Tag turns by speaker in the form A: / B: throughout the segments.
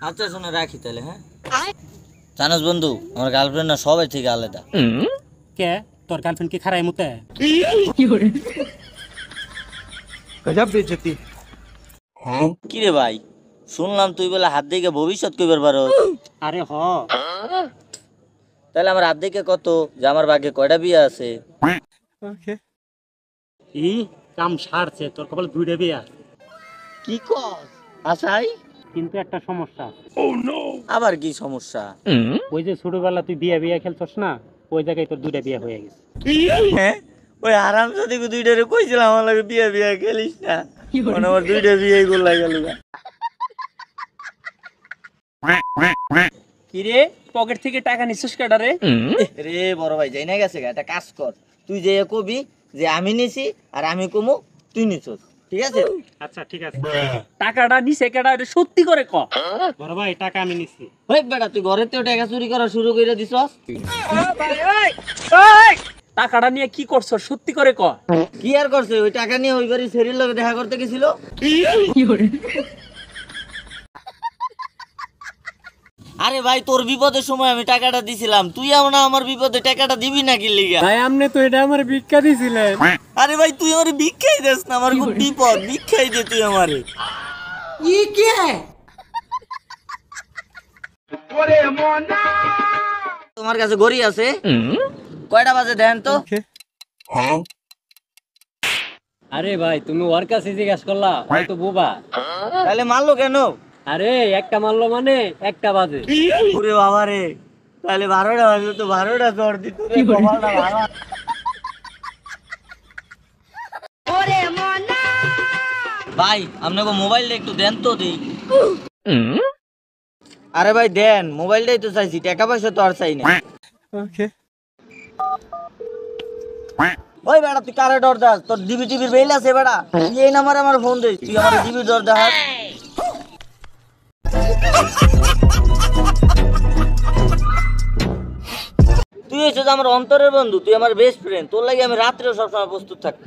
A: আচ্ছা শুনে রাখি তাহলে। হ্যাঁ জানোস বন্ধু, আমার গার্লফ্রেন্ড না সবাই থেকে আলাদা।
B: কে তোর গার্লফ্রেন্ড কি খারাই মুতে?
C: गजब बेइज्जती।
A: কি রে ভাই, শুনলাম তুই বলে হাত দেখে ভবিষ্যৎ কইবার পারস।
B: আরে হ,
A: তাহলে আমার হাত দেখে কত যে আমার ভাগ্যে কয়টা বিয়ে আছে?
B: ই কাম সারছে, তোর কপালে দুইটা বিয়া।
A: কি কস আসাই?
B: কিন্তু একটা সমস্যা।
A: আবার কি সমস্যা?
B: ওই যে ছোটবেলা তুই বিয়া বিয়া খেলছস না, ওই জায়গায় তোর দুইটা বিয়া হয়ে গেছে।
A: হ্যাঁ ওই আরাম সাথে দুইটারে কইছিলাম আমার লাগে বিয়ে বিয়ে খেলিস না, মানে আমার দুইটা বিয়ে গোল গেল।
D: কি রে, পকেট থেকে টাকা নিছিস কেডা রে?
A: রে বড় ভাই যাই না গেছে গা, একটা কাজ কর, তুই যে কবি যে আমি নিছি আর আমি কমু তুই নিছস, ঠিক আছে?
B: আচ্ছা ঠিক আছে।
D: টাকাটা নিছে কেডা, এটা সত্যি করে ক।
B: বড় ভাই টাকা আমি নিছি।
A: ওই বেটা তুই ঘরের তো টাকা চুরি করা শুরু করে দিছস।
D: টাকাটা নিয়ে কি করছ, সত্যি করে ক।
A: কি আর করছে, ওই টাকা নিয়ে ওই বাড়ি শরীর লোকে দেখা করতে গেছিল। আরে ভাই তোর বিপদের সময় আমি টাকাটা দিছিলাম, তুই আমার বিপদে টাকাটা দিবি নাকি লিগা?
B: ভাই আমনে তো এটা আমার ভিক্ষা দিছিলেন।
A: আরে ভাই তুই আমার ভিক্ষাই দেস না, আমার খুব বিপদ, ভিক্ষাই দে তুই আমারে। তোমার কাছে ঘড়ি আছে? কয়টা বাজে দেন তো?
D: আরে ভাই তুমি ওর কাছে জিজ্ঞাসা করলা, হয়তো বোবা।
A: তাহলে মারলো কেন?
D: আরে একটা মারলো মানে একটা বাজে।
A: ওরে বাবা রে, তাহলে 12টা বাজে তো 12টা জ্বর দিত রে, কপালটা ভালো। ভাই আপনাকে মোবাইলটা একটু দেন তো দেই। আরে ভাই দেন, মোবাইলটাই তো চাইছি, টাকা পয়সা তো আর চাই না। ওই বেটা তুই কারে ডর দাস? তোর ডিবি টিভির বেল আছে বেটা? তুই এই নাম্বারে আমার ফোন দে, তুই আমার ডিবি ডর দাস। তুই হচ্ছে আমার অন্তরের বন্ধু, তুই আমার বেস্ট ফ্রেন্ড, তোর লাগি আমি রাত্রেও সবসময় প্রস্তুত থাকি।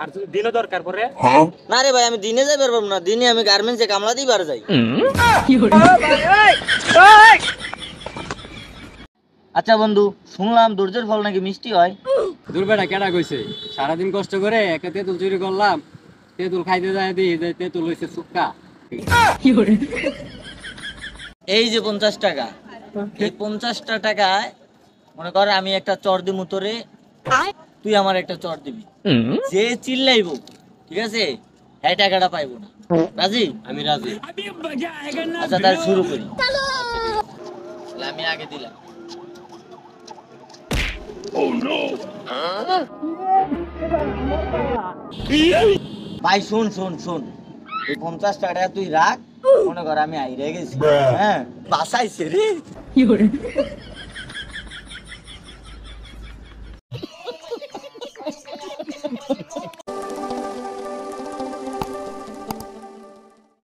B: আর যদি দিনও দরকার পড়ে?
A: না রে ভাই আমি দিনে যাই পারবো না, দিনে আমি গার্মেন্টসে কামলা দিই বার যাই। আচ্ছা বন্ধু, শুনলাম ধৈর্যের ফল নাকি মিষ্টি হয়।
D: দুর্বেটা কেডা কইছে? সারাদিন কষ্ট করে একটা তেঁতুল চুরি করলাম, তেঁতুল খাইতে যায় দিই যে তেঁতুল হইছে সুক্কা।
A: এই যে 50 টাকা, এই 50টা টাকায় মনে কর আমি একটা চর দিমু তোরে, তুই আমার একটা চর দিবি, যে চিল্লাইবো ঠিক আছে এই টাকাটা পাইবো না। রাজি?
D: আমি রাজি।
A: আচ্ছা তাহলে শুরু করি। তাহলে আমি আগে দিলাম। ভাই শুন শুন শুন, এই 50 টাকা তুই রাখ, মনে কর আমি আইরে গেছি, হ্যাঁ বাসাইছে রে।